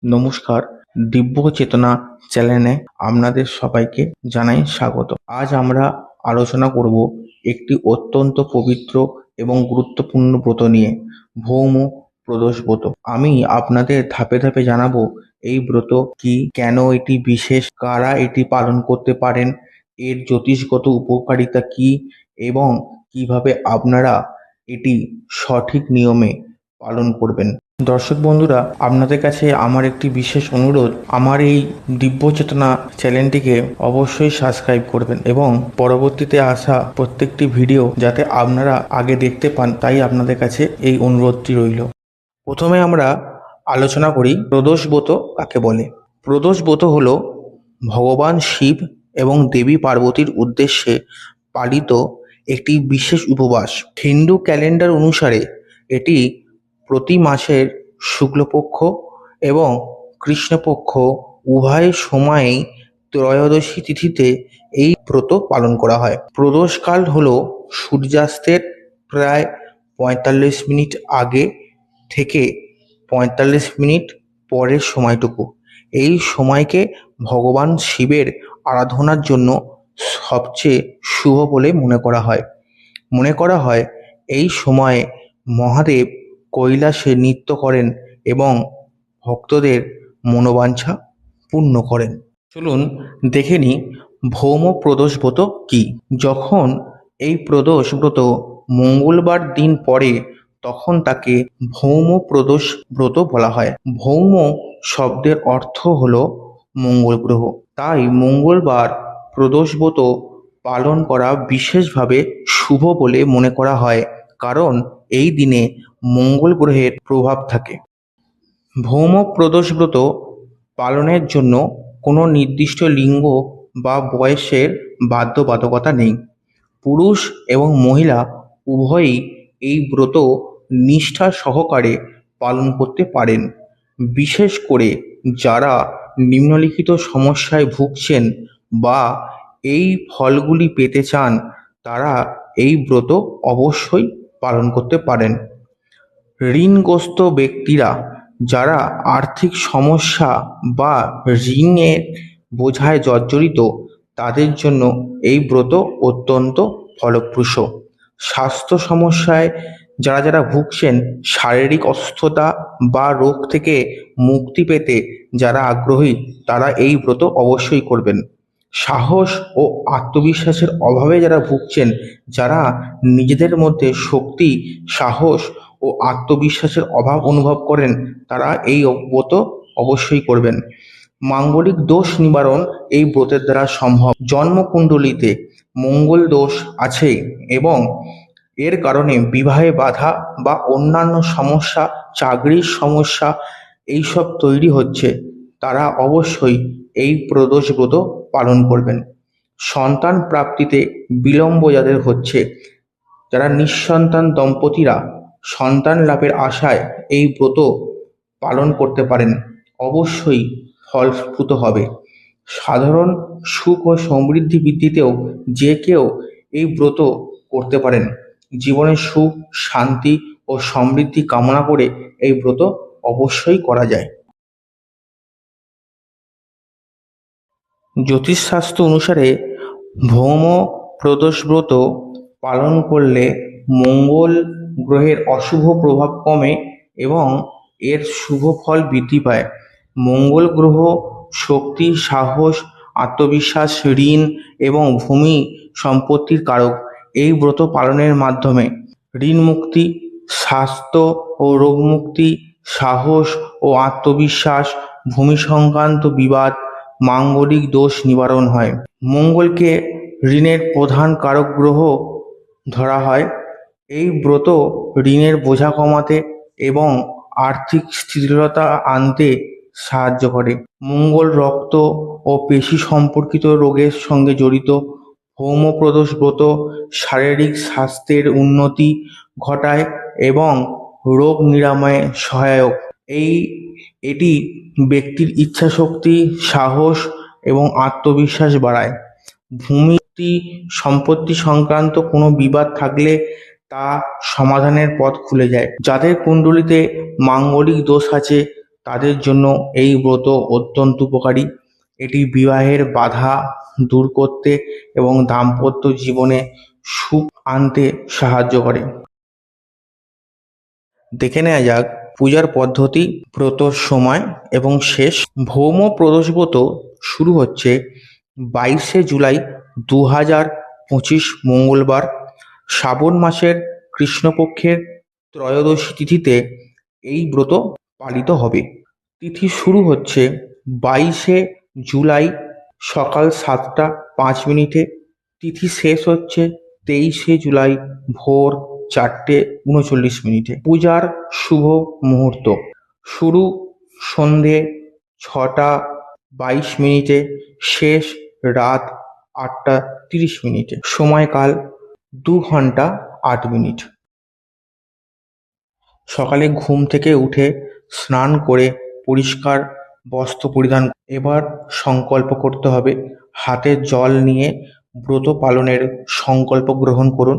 নমস্কার, দিব্য চেতনা চ্যানেলে আপনাদের সবাইকে জানাই স্বাগত। আজ আমরা আলোচনা করব একটি অত্যন্ত পবিত্র এবং গুরুত্বপূর্ণ ব্রত নিয়ে, ভৌম প্রদোষ ব্রত। আমি আপনাদের ধাপে ধাপে জানাবো এই ব্রত কি, কেন এটি বিশেষ, কারা এটি পালন করতে পারেন, এর জ্যোতিষগত উপকারিতা কি এবং কিভাবে আপনারা এটি সঠিক নিয়মে পালন করবেন। দর্শক বন্ধুরা, আপনাদের কাছে আমার একটি বিশেষ অনুরোধ, আমার এই দিব্য চেতনা চ্যানেলটিকে অবশ্যই সাবস্ক্রাইব করবেন এবং পরবর্তীতে আসা প্রত্যেকটি ভিডিও যাতে আপনারা আগে দেখতে পান, তাই আপনাদের কাছে এই অনুরোধটি রইল। প্রথমে আমরা আলোচনা করি প্রদোষ ব্রত কাকে বলে। প্রদোষ ব্রত হল ভগবান শিব এবং দেবী পার্বতীর উদ্দেশ্যে পালিত একটি বিশেষ উপবাস। হিন্দু ক্যালেন্ডার অনুসারে এটি প্রতি মাসের শুক্লপক্ষ এবং কৃষ্ণপক্ষ উভয় সময়েই ত্রয়োদশী তিথিতে এই ব্রত পালন করা হয়। প্রদোষকাল হল সূর্যাস্তের প্রায় ৪৫ মিনিট আগে থেকে ৪৫ মিনিট পরের সময়টুকু। এই সময়কে ভগবান শিবের আরাধনার জন্য সবচেয়ে শুভ বলে মনে করা হয় এই সময়ে মহাদেব কৈলাসে নৃত্য করেন এবং ভক্তদের মনোবাঞ্ছা পূর্ণ করেন। চলুন দেখে নিই ভৌম প্রদোষ ব্রত কি। যখন এই প্রদোষ ব্রত মঙ্গলবার দিন পড়ে তখন তাকে ভৌম প্রদোষ ব্রত বলা হয়। ভৌম শব্দের অর্থ হল মঙ্গল গ্রহ, তাই মঙ্গলবার প্রদোষ ব্রত পালন করা বিশেষভাবে শুভ বলে মনে করা হয়, কারণ এই দিনে মঙ্গল গ্রহের প্রভাব থাকে। ভৌম প্রদোষ ব্রত পালনের জন্য কোনো নির্দিষ্ট লিঙ্গ বা বয়সের বাধ্যবাধকতা নেই। পুরুষ এবং মহিলা উভয়ই এই ব্রত নিষ্ঠা সহকারে পালন করতে পারেন। বিশেষ করে যারা নিম্নলিখিত সমস্যায় ভুগছেন বা এই ফলগুলি পেতে চান, তারা এই ব্রত অবশ্যই পালন করতে পারেন। ঋণগ্রস্ত ব্যক্তিরা, যারা আর্থিক সমস্যা বা ঋণের বোঝায় জর্জরিত, তাদের জন্য এই ব্রত অত্যন্ত ফলপ্রসূ। স্বাস্থ্য সমস্যায় যারা ভুগছেন, শারীরিক অসুস্থতা বা রোগ থেকে মুক্তি পেতে যারা আগ্রহী, তারা এই ব্রত অবশ্যই করবেন। সাহস ও আত্মবিশ্বাসের অভাবে যারা ভুগছেন, যারা নিজেদের মধ্যে শক্তি, সাহস ও আত্মবিশ্বাসের অভাব অনুভব করেন, তারা এই ব্রত অবশ্যই করবেন। মাঙ্গলিক দোষ নিবারণ এই ব্রতের দ্বারা সম্ভব। জন্মকুণ্ডলিতে মঙ্গল দোষ আছে এবং এর কারণে বিবাহে বাধা বা অন্যান্য সমস্যা, চাকরির সমস্যা এইসব তৈরি হচ্ছে, তারা অবশ্যই এই প্রদোষ ব্রত পালন করবেন। সন্তান প্রাপ্তিতে বিলম্ব যাদের হচ্ছে, যারা নিঃসন্তান দম্পতিরা সন্তান লাভের আশায় এই ব্রত পালন করতে পারেন, অবশ্যই ফলপ্রসূ হবে। সাধারণ সুখ ও সমৃদ্ধি বৃদ্ধিতেও যে কেউ এই ব্রত করতে পারেন। জীবনে সুখ, শান্তি ও সমৃদ্ধি কামনা করে এই ব্রত অবশ্যই করা যায়। জ্যোতিষশাস্ত্র অনুসারে ভৌম প্রদোষ ব্রত পালন করলে মঙ্গল গ্রহের অশুভ প্রভাব কমে এবং এর শুভ ফল বৃদ্ধি পায়। মঙ্গল গ্রহ শক্তি, সাহস, আত্মবিশ্বাস, ঋণ এবং ভূমি সম্পত্তির কারক। এই ব্রত পালনের মাধ্যমে ঋণ মুক্তি, স্বাস্থ্য ও রোগ মুক্তি, সাহস ও আত্মবিশ্বাস, ভূমি সংক্রান্ত বিবাদ, মাঙ্গলিক দোষ নিবারণ হয়। মঙ্গলকে ঋণের প্রধান কারক গ্রহ ধরা হয়। এই ব্রত ঋণের বোঝা কমাতে এবং আর্থিক স্থিতিশীলতা আনতে সাহায্য করে। মঙ্গল রক্ত ও পেশি সম্পর্কিত রোগের সঙ্গে জড়িত। ভৌম প্রদোষ ব্রত শারীরিক স্বাস্থ্যের উন্নতি ঘটায় এবং রোগ নিরাময়ে সহায়ক। এটি ব্যক্তির ইচ্ছাশক্তি, সাহস এবং আত্মবিশ্বাস বাড়ায়। ভূমি সম্পত্তি সংক্রান্ত কোনো বিবাদ থাকলে তা সমাধানের পথ খুলে যায়। যাদের কুণ্ডলিতে মাঙ্গলিক দোষ আছে, তাদের জন্য এই ব্রত অত্যন্ত উপকারী। এটি বিবাহের বাধা দূর করতে এবং দাম্পত্য জীবনে সুখ আনতে সাহায্য করে। দেখে নেওয়া যাক পূজার পদ্ধতি, ব্রতর সময় এবং শেষ। ভৌম প্রদোষ ব্রত শুরু হচ্ছে 22শে জুলাই 2025 মঙ্গলবার শ্রাবণ মাসের কৃষ্ণপক্ষের ত্রয়োদশী তিথিতে এই ব্রত পালিত হবে। তিথি শুরু হচ্ছে 22শে জুলাই সকাল 7টা 5 মিনিটে। তিথি শেষ হচ্ছে 23শে জুলাই ভোর 4টে 39 মিনিটে। পূজার শুভ মুহূর্ত শুরু সন্ধে 6টা 22 মিনিটে, শেষ রাত 8টা 30 মিনিটে। সময়কাল 2 ঘন্টা 8 মিনিট। সকালে ঘুম থেকে উঠে স্নান করে পরিষ্কার বস্ত্র পরিধান। এবার সংকল্প করতে হবে। হাতে জল নিয়ে ব্রত পালনের সংকল্প গ্রহণ করুন।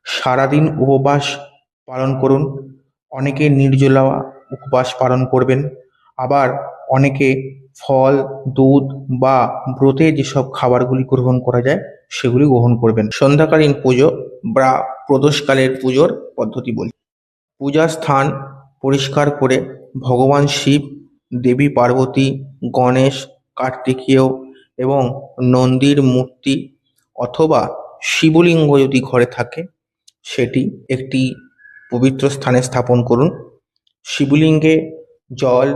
সারাদিন উপবাস পালন করুন। অনেকে নির্জলা উপবাস পালন করবেন, আবার অনেকে ফল, দুধ বা ব্রতে যেসব খাবারগুলি গ্রহণ করা যায় সেগুলি গ্রহণ করবেন। সন্ধ্যাকালীন পুজো বা প্রদোষকালের পুজোর পদ্ধতি বলি। পূজার স্থান পরিষ্কার করে ভগবান শিব, দেবী পার্বতী, গণেশ, কার্তিকেয় এবং নন্দীর মূর্তি অথবা শিবলিঙ্গ যদি ঘরে থাকে সেটি একটি পবিত্র স্থানে স্থাপন করুন। শিবলিঙ্গে জল,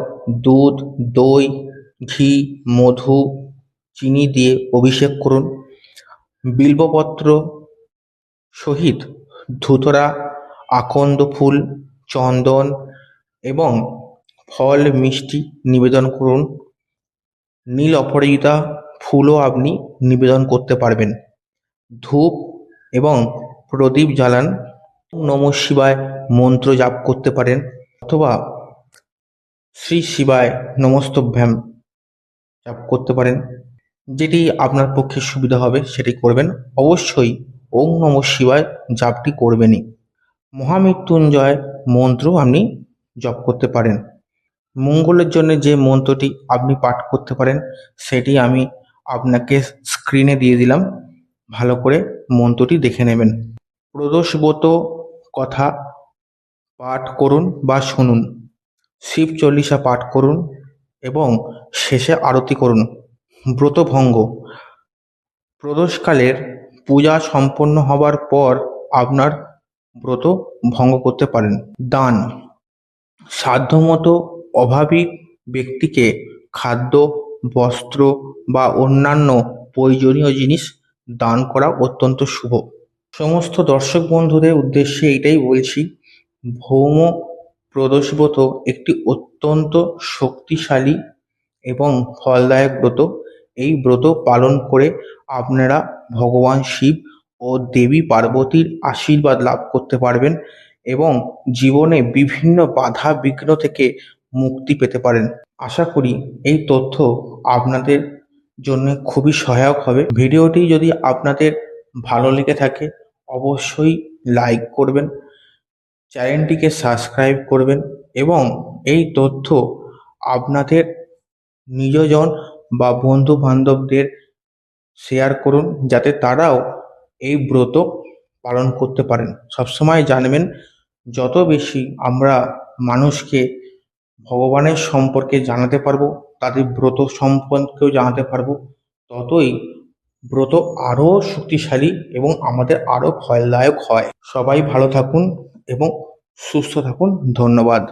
দুধ, দই, ঘি, মধু, চিনি দিয়ে অভিষেক করুন। বিল্বপত্র সহিত ধুতরা, আকন্দ ফুল, চন্দন এবং ফল মিষ্টি নিবেদন করুন। নীল অপরাজিতা ফুলও আপনি নিবেদন করতে পারবেন। ধূপ এবং প্রদীপ জ্বালান। ওম নমঃ শিবায় মন্ত্র জাপ করতে পারেন অথবা শ্রী শিবায় নমস্তভ্যাম জাপ করতে পারেন। যেটি আপনার পক্ষে সুবিধা হবে সেটি করবেন। অবশ্যই ওম নমঃ শিবায় জাপটি করবেনই। মহামৃত্যুঞ্জয় মন্ত্র আপনি জপ করতে পারেন। মঙ্গলের জন্য যে মন্ত্রটি আপনি পাঠ করতে পারেন সেটি আমি আপনাকে স্ক্রিনে দিয়ে দিলাম, ভালো করে মন্ত্রটি দেখে নেবেন। প্রদোষব্রত কথা পাঠ করুন বা শুনুন। শিব চল্লিশা পাঠ করুন এবং শেষে আরতি করুন। ব্রতভঙ্গ প্রদোষকালের পূজা সম্পন্ন হবার পর আপনার ব্রত ভঙ্গ করতে পারেন। দান সাধ্যমতো অভাবী ব্যক্তিকে খাদ্য, বস্ত্র বা অন্যান্য প্রয়োজনীয় জিনিস দান করা অত্যন্ত শুভ। সমস্ত দর্শক বন্ধুদের উদ্দেশ্যে এটাই বলছি, ভৌম প্রদোষব্রত একটি অত্যন্ত শক্তিশালী এবং ফলদায়ক ব্রত। এই ব্রত পালন করে আপনারা ভগবান শিব ও দেবী পার্বতীর আশীর্বাদ লাভ করতে পারবেন এবং জীবনে বিভিন্ন বাধা বিঘ্ন থেকে মুক্তি পেতে পারেন। আশা করি এই তথ্য আপনাদের জন্য খুবই সহায়ক হবে। ভিডিওটি যদি আপনাদের ভালো লেগে থাকে অবশ্যই লাইক করবেন, চ্যানেলটিকে সাবস্ক্রাইব করবেন এবং এই তথ্য আপনাদের নিজজন বা বন্ধু বান্ধবদের শেয়ার করুন যাতে তারাও এই ব্রত পালন করতে পারেন। সবসময় জানবেন, যত বেশি আমরা মানুষকে ভগবানের সম্পর্কে জানাতে পারবো, তাদের ব্রত সম্পর্কেও জানাতে পারবো, ততই ব্রত আরও শক্তিশালী এবং আমাদের আরও ফলদায়ক হয়। সবাই ভালো থাকুন এবং সুস্থ থাকুন। ধন্যবাদ।